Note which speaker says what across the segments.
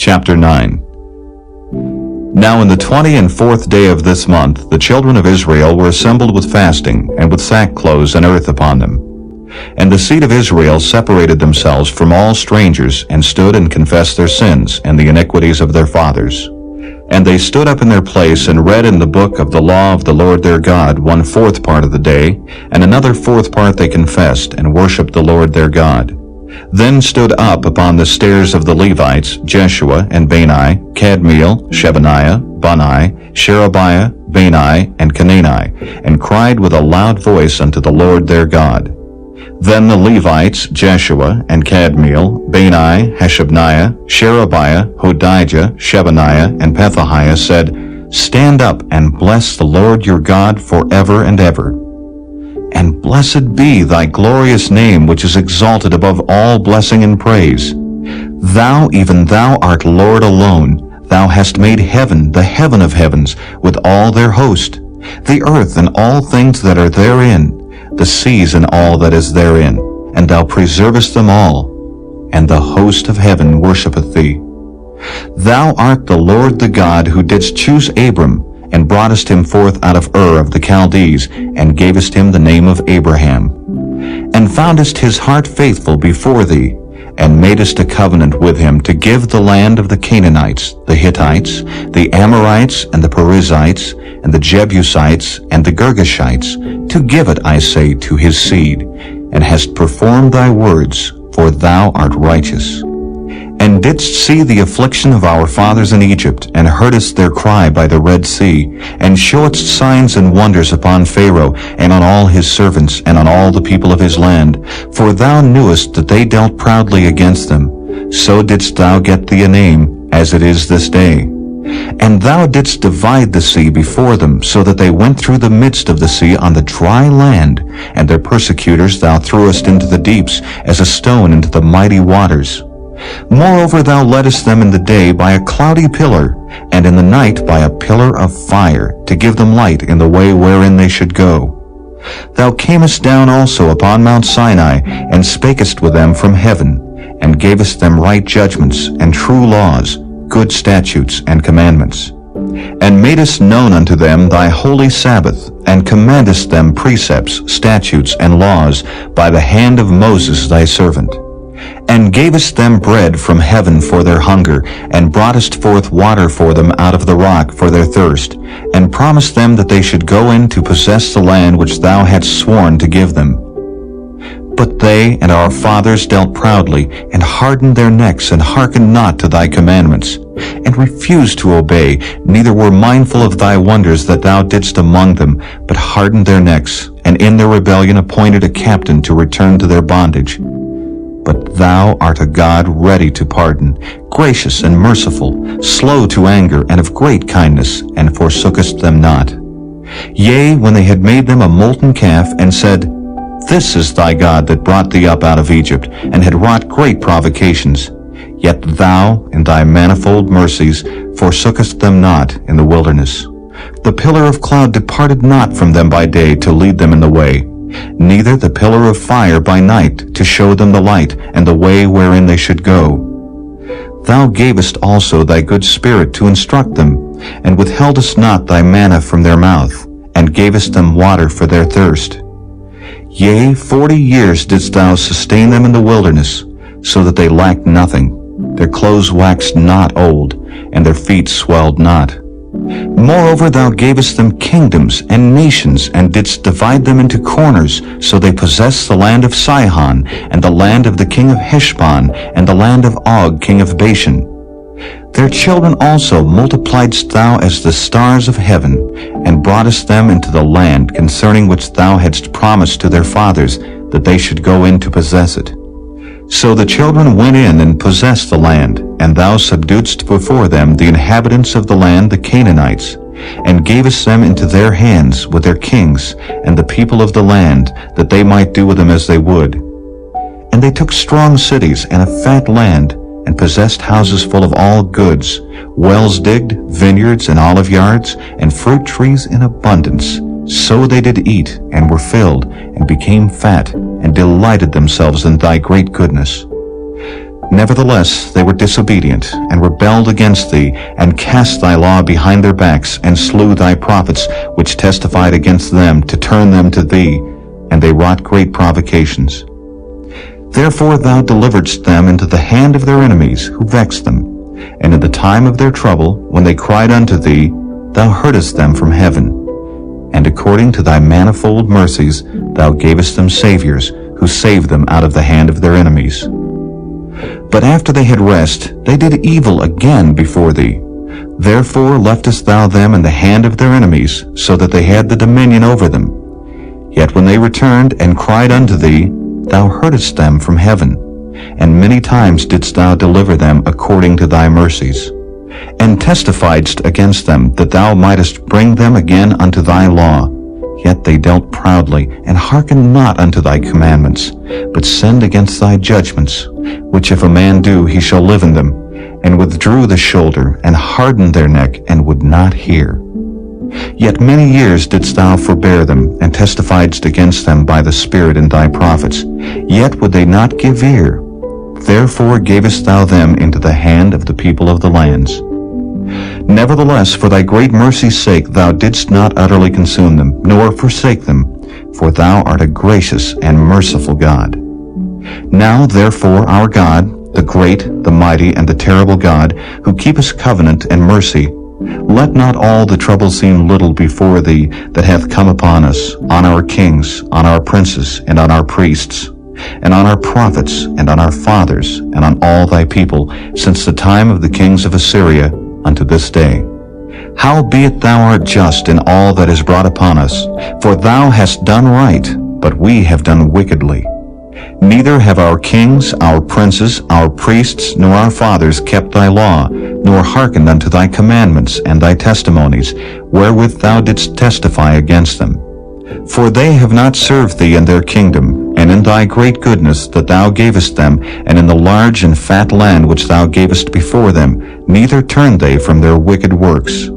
Speaker 1: Chapter 9. Now in the 24th day of this month, the children of Israel were assembled with fasting, and with sackcloths and earth upon them. And the seed of Israel separated themselves from all strangers, and stood and confessed their sins, and the iniquities of their fathers. And they stood up in their place, and read in the book of the law of the Lord their God 1/4 part of the day, and another 1/4 part they confessed, and worshipped the Lord their God. Then stood up upon the stairs of the Levites Jeshua and Bani, Kadmiel, Shebaniah, Bunni, Sherebiah, Bani, and Canaani, and cried with a loud voice unto the Lord their God. Then the Levites Jeshua and Kadmiel, Bani, Hashabniah, Sherebiah, Hodijah, Shebaniah, and Pethahiah said, Stand up and bless the Lord your God forever and ever. And blessed be thy glorious name, which is exalted above all blessing and praise. Thou, even thou, art Lord alone. Thou hast made heaven, the heaven of heavens, with all their host, the earth and all things that are therein, the seas and all that is therein, and thou preservest them all, and the host of heaven worshippeth thee. Thou art the Lord the God, who didst choose Abram, and broughtest him forth out of Ur of the Chaldees, and gavest him the name of Abraham, and foundest his heart faithful before thee, and madest a covenant with him to give the land of the Canaanites, the Hittites, the Amorites, and the Perizzites, and the Jebusites, and the Girgashites, to give it, I say, to his seed, and hast performed thy words, for thou art righteous. And didst see the affliction of our fathers in Egypt, and heardest their cry by the Red Sea, and showedst signs and wonders upon Pharaoh, and on all his servants, and on all the people of his land. For thou knewest that they dealt proudly against them. So didst thou get thee a name, as it is this day. And thou didst divide the sea before them, so that they went through the midst of the sea on the dry land, and their persecutors thou threwest into the deeps, as a stone into the mighty waters. Moreover, thou leddest them in the day by a cloudy pillar, and in the night by a pillar of fire, to give them light in the way wherein they should go. Thou camest down also upon Mount Sinai, and spakest with them from heaven, and gavest them right judgments, and true laws, good statutes, and commandments. And madest known unto them thy holy Sabbath, and commandest them precepts, statutes, and laws, by the hand of Moses thy servant. And gavest them bread from heaven for their hunger, and broughtest forth water for them out of the rock for their thirst, and promised them that they should go in to possess the land which thou hadst sworn to give them. But they and our fathers dealt proudly, and hardened their necks, and hearkened not to thy commandments, and refused to obey, neither were mindful of thy wonders that thou didst among them, but hardened their necks, and in their rebellion appointed a captain to return to their bondage. But thou art a God ready to pardon, gracious and merciful, slow to anger, and of great kindness, and forsookest them not. Yea, when they had made them a molten calf, and said, This is thy God that brought thee up out of Egypt, and had wrought great provocations. Yet thou, in thy manifold mercies, forsookest them not in the wilderness. The pillar of cloud departed not from them by day to lead them in the way, neither the pillar of fire by night to show them the light and the way wherein they should go. Thou gavest also thy good spirit to instruct them, and withheldest not thy manna from their mouth, and gavest them water for their thirst. Yea, 40 years didst thou sustain them in the wilderness, so that they lacked nothing. Their clothes waxed not old, and their feet swelled not. Moreover, thou gavest them kingdoms and nations, and didst divide them into corners, so they possessed the land of Sihon, and the land of the king of Heshbon, and the land of Og king of Bashan. Their children also multipliedst thou as the stars of heaven, and broughtest them into the land concerning which thou hadst promised to their fathers, that they should go in to possess it. So the children went in and possessed the land, and thou subduedst before them the inhabitants of the land, the Canaanites, and gavest them into their hands with their kings, and the people of the land, that they might do with them as they would. And they took strong cities and a fat land, and possessed houses full of all goods, wells digged, vineyards and olive yards, and fruit trees in abundance. So they did eat, and were filled, and became fat, and delighted themselves in thy great goodness. Nevertheless, they were disobedient, and rebelled against thee, and cast thy law behind their backs, and slew thy prophets, which testified against them, to turn them to thee, and they wrought great provocations. Therefore thou deliveredst them into the hand of their enemies, who vexed them. And in the time of their trouble, when they cried unto thee, thou heardest them from heaven. And according to thy manifold mercies, thou gavest them saviors, who saved them out of the hand of their enemies. But after they had rest, they did evil again before thee. Therefore leftest thou them in the hand of their enemies, so that they had the dominion over them. Yet when they returned and cried unto thee, thou heardest them from heaven, and many times didst thou deliver them according to thy mercies, and testifiedst against them, that thou mightest bring them again unto thy law. Yet they dealt proudly, and hearkened not unto thy commandments, but sinned against thy judgments, which if a man do, he shall live in them, and withdrew the shoulder, and hardened their neck, and would not hear. Yet many years didst thou forbear them, and testifiedst against them by the Spirit in thy prophets. Yet would they not give ear. Therefore gavest thou them into the hand of the people of the lands. Nevertheless, for thy great mercy's sake, thou didst not utterly consume them, nor forsake them, for thou art a gracious and merciful God. Now, therefore, our God, the great, the mighty, and the terrible God, who keepest covenant and mercy, let not all the trouble seem little before thee that hath come upon us, on our kings, on our princes, and on our priests, and on our prophets, and on our fathers, and on all thy people, since the time of the kings of Assyria unto this day. Howbeit thou art just in all that is brought upon us, for thou hast done right, but we have done wickedly. Neither have our kings, our princes, our priests, nor our fathers kept thy law, nor hearkened unto thy commandments and thy testimonies, wherewith thou didst testify against them. For they have not served thee in their kingdom, and in thy great goodness that thou gavest them, and in the large and fat land which thou gavest before them, neither turned they from their wicked works.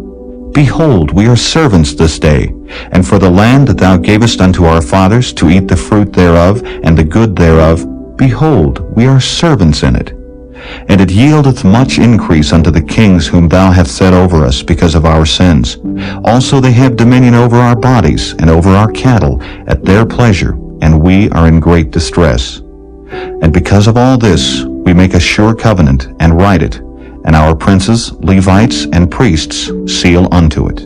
Speaker 1: Behold, we are servants this day, and for the land that thou gavest unto our fathers to eat the fruit thereof, and the good thereof, behold, we are servants in it. And it yieldeth much increase unto the kings whom thou hast set over us because of our sins. Also they have dominion over our bodies, and over our cattle, at their pleasure, and we are in great distress. And because of all this, we make a sure covenant, and write it, and our princes, Levites, and priests seal unto it.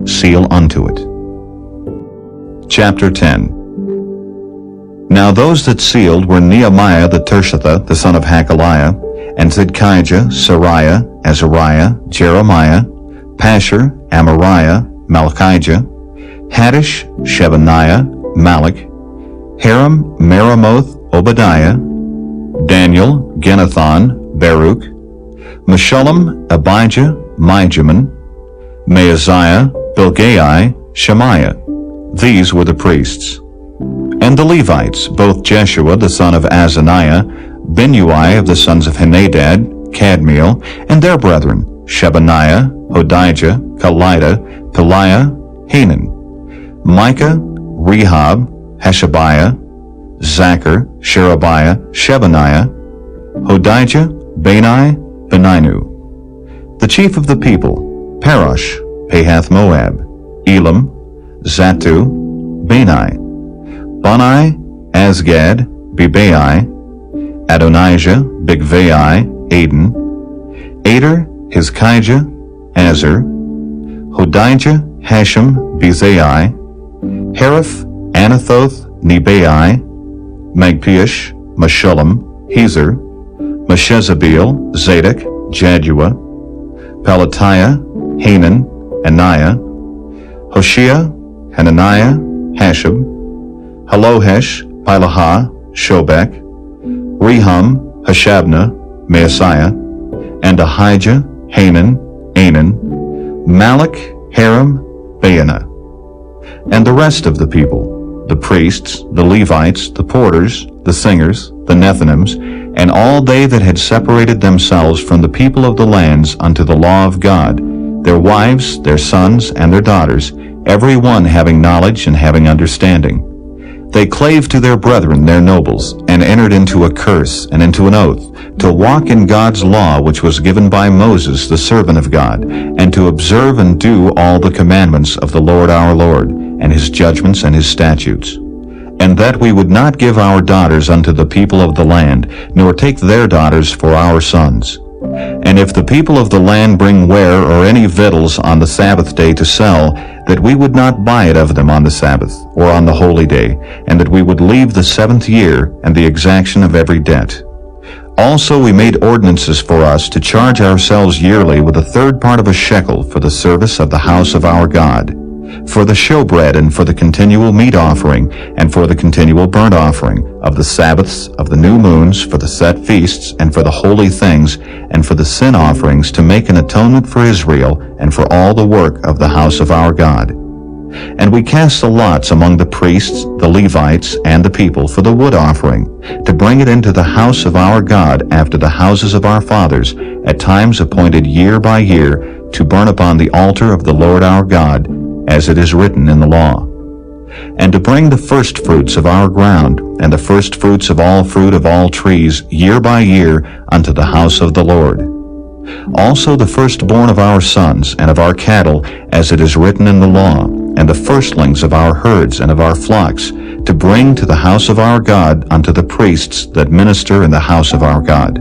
Speaker 1: Seal unto it. Chapter 10. Now those that sealed were Nehemiah the Tirshatha, the son of Hakaliah, and Zidkijah, Sariah, Azariah, Jeremiah, Pashur, Amariah, Malchijah, Haddish, Shebaniah, Malach, Haram, Meremoth, Obadiah, Daniel, Ginnathan, Baruch, Meshullam, Abijah, Mijamin, Maaziah, Bilgai, Shemaiah. These were the priests. And the Levites, both Jeshua the son of Azaniah, Binui of the sons of Henadad, Kadmiel, and their brethren, Shebaniah, Hodijah, Kalida, Peliah, Hanan, Micah, Rehab, Hashabiah, Zachar, Sherebiah, Shebaniah, Hodijah, Bani, Beninu. The chief of the people, Parosh, Pahath Moab, Elam, Zatu, Bani, Bani, Asgad, Bebai, Adonijah, Bigvai, Aden, Ader, Hizkijah, Azar, Hodijah, Hashem, Bezai, Hariph, Anathoth, Nebai, Magpiash, Meshullam, Hezer, Meshezabeel, Zadok, Jadua, Pelatiah, Hanan, Anaiah, Hoshea, Hananiah, Hashab, Halohesh, Pilahah, Shobek, Rehum, Hashabnah, Maaseiah, and Ahijah, Hanan, Anan, Malach, Haram, Baanah. And the rest of the people, the priests, the Levites, the porters, the singers, the Nethinims, and all they that had separated themselves from the people of the lands unto the law of God, their wives, their sons, and their daughters, every one having knowledge and having understanding. They clave to their brethren, their nobles, and entered into a curse and into an oath, to walk in God's law which was given by Moses, the servant of God, and to observe and do all the commandments of the Lord our Lord, and his judgments and his statutes. And that we would not give our daughters unto the people of the land, nor take their daughters for our sons. And if the people of the land bring ware or any victuals on the Sabbath day to sell, that we would not buy it of them on the Sabbath, or on the holy day, and that we would leave the 7th year, and the exaction of every debt. Also we made ordinances for us to charge ourselves yearly with a 3rd part of a shekel for the service of the house of our God, for the showbread, and for the continual meat offering, and for the continual burnt offering, of the Sabbaths, of the new moons, for the set feasts, and for the holy things, and for the sin offerings, to make an atonement for Israel, and for all the work of the house of our God. And we cast the lots among the priests, the Levites, and the people for the wood offering, to bring it into the house of our God after the houses of our fathers, at times appointed year by year, to burn upon the altar of the Lord our God, as it is written in the law. And to bring the firstfruits of our ground, and the firstfruits of all fruit of all trees, year by year, unto the house of the Lord. Also the firstborn of our sons, and of our cattle, as it is written in the law, and the firstlings of our herds and of our flocks, to bring to the house of our God unto the priests that minister in the house of our God.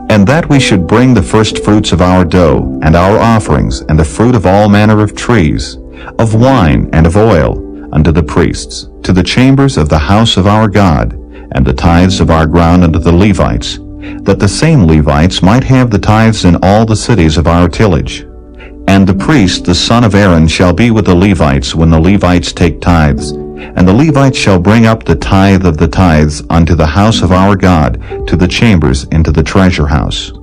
Speaker 1: And that we should bring the firstfruits of our dough, and our offerings, and the fruit of all manner of trees, of wine and of oil, unto the priests, to the chambers of the house of our God, and the tithes of our ground unto the Levites, that the same Levites might have the tithes in all the cities of our tillage. And the priest, the son of Aaron, shall be with the Levites when the Levites take tithes, and the Levites shall bring up the tithe of the tithes unto the house of our God, to the chambers into the treasure house.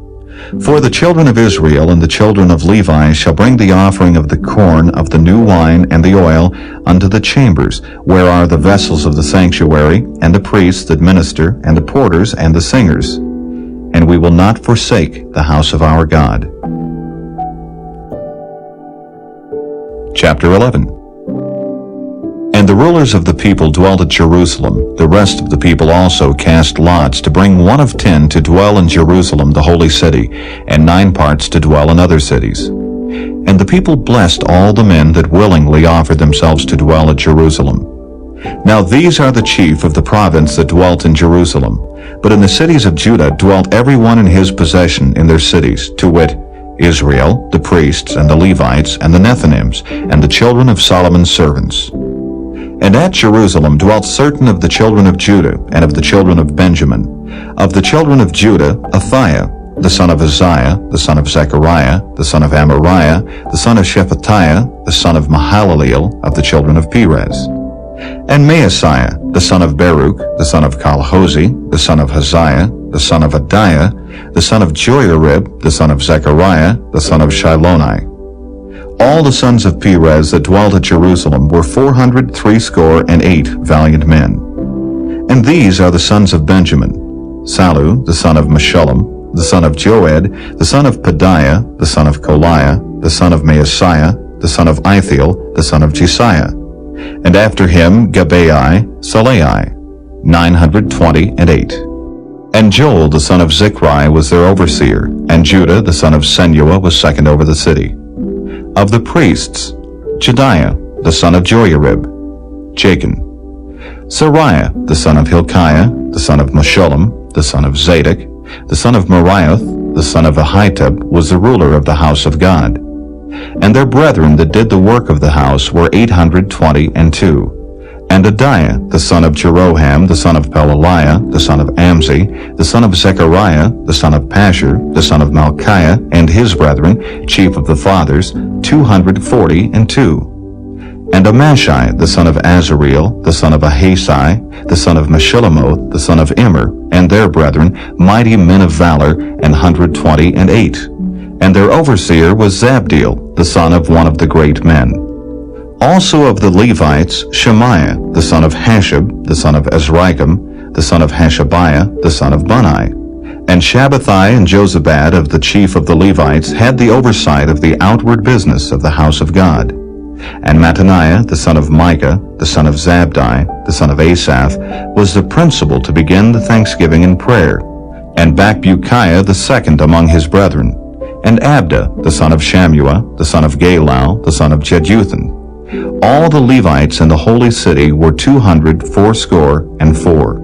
Speaker 1: For the children of Israel and the children of Levi shall bring the offering of the corn, of the new wine, and the oil, unto the chambers, where are the vessels of the sanctuary, and the priests that minister, and the porters, and the singers. And we will not forsake the house of our God. Chapter 11. And the rulers of the people dwelt at Jerusalem. The rest of the people also cast lots to bring 1 of 10 to dwell in Jerusalem, the holy city, and 9 parts to dwell in other cities. And the people blessed all the men that willingly offered themselves to dwell at Jerusalem. Now these are the chief of the province that dwelt in Jerusalem. But in the cities of Judah dwelt every one in his possession in their cities, to wit, Israel, the priests, and the Levites, and the Nethinims, and the children of Solomon's servants. And at Jerusalem dwelt certain of the children of Judah, and of the children of Benjamin. Of the children of Judah, Athiah, the son of Uzziah, the son of Zechariah, the son of Amariah, the son of Shephatiah, the son of Mahalaleel, of the children of Perez. And Maaseiah, the son of Baruch, the son of Calhozi, the son of Haziah, the son of Adiah, the son of Joiarib, the son of Zechariah, the son of Shiloni. All the sons of Perez that dwelt at Jerusalem were 468 valiant men. And these are the sons of Benjamin: Sallu, the son of Meshullam, the son of Joed, the son of Pedaiah, the son of Koliah, the son of Maaseiah, the son of Ithiel, the son of Jesiah. And after him Gabai, Salai, 928. And Joel the son of Zichri was their overseer, and Judah the son of Senua was second over the city. Of the priests, Jedaiah the son of Joiarib, Jachin. Sariah the son of Hilkiah, the son of Meshullam, the son of Zadok, the son of Merioth, the son of Ahitub, was the ruler of the house of God. And their brethren that did the work of the house were 822. And Adiah, the son of Jeroham, the son of Pelaliah, the son of Amzi, the son of Zechariah, the son of Pashur, the son of Malchiah, and his brethren, chief of the fathers, 242. And Amashai, the son of Azareel, the son of Ahasai, the son of Meshillemoth, the son of Immer, and their brethren, mighty men of valor, 128. And their overseer was Zabdiel, the son of one of the great men. Also of the Levites, Shemaiah, the son of Hashab, the son of Azrikam, the son of Hashabiah, the son of Bunai. And Shabbathai and Jozabad of the chief of the Levites had the oversight of the outward business of the house of God. And Mattaniah, the son of Micah, the son of Zabdi, the son of Asaph, was the principal to begin the thanksgiving and prayer, and Bakbukiah the second among his brethren, and Abda, the son of Shammua, the son of Galal, the son of Jeduthun. All the Levites in the holy city were 284.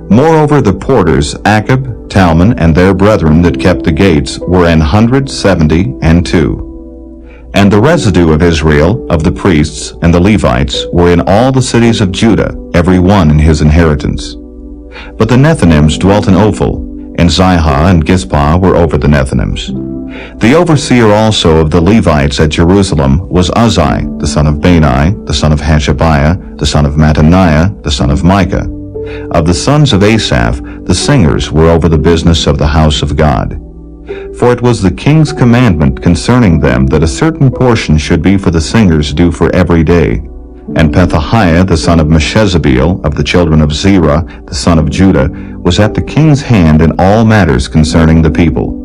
Speaker 1: Moreover, the porters, Akab, Talmon, and their brethren that kept the gates, were 172. And the residue of Israel, of the priests and the Levites, were in all the cities of Judah, every one in his inheritance. But the Nethinims dwelt in Ophel, and Zihah and Gizpah were over the Nethinims. The overseer also of the Levites at Jerusalem was Uzzi, the son of Bani, the son of Hashabiah, the son of Mattaniah, the son of Micah. Of the sons of Asaph, the singers were over the business of the house of God. For it was the king's commandment concerning them that a certain portion should be for the singers due for every day. And Pethahiah, the son of Meshezabeel, of the children of Zerah, the son of Judah, was at the king's hand in all matters concerning the people.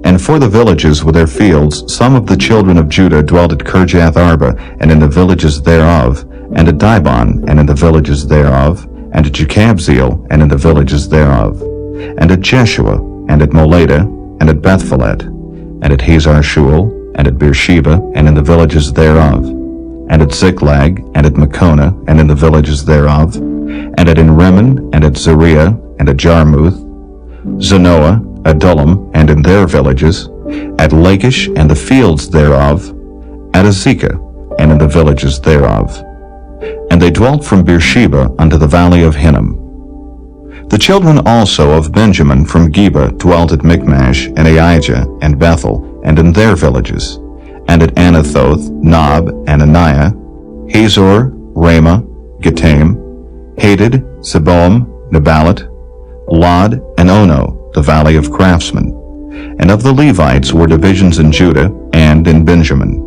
Speaker 1: And for the villages with their fields, some of the children of Judah dwelt at Kirjath Arba, and in the villages thereof, and at Dibon, and in the villages thereof, and at Jekabzeel, and in the villages thereof, and at Jeshua, and at Moleda, and at Bethphelet, and at Hazar Shual, and at Beersheba, and in the villages thereof, and at Ziklag, and at Makona, and in the villages thereof, and at Enrimmon, and at Zeriah, and at Jarmuth, Zanoah, Adullam, and in their villages, at Lachish, and the fields thereof, at Azekah, and in the villages thereof. And they dwelt from Beersheba unto the valley of Hinnom. The children also of Benjamin from Geba dwelt at Michmash, and Aijah, and Bethel, and in their villages, and at Anathoth, Nob, Ananiah, Hazor, Ramah, Gittaim, Hadid, Seboam, Neballat, Lod, and Ono, the valley of craftsmen. And of the Levites were divisions in Judah and in Benjamin.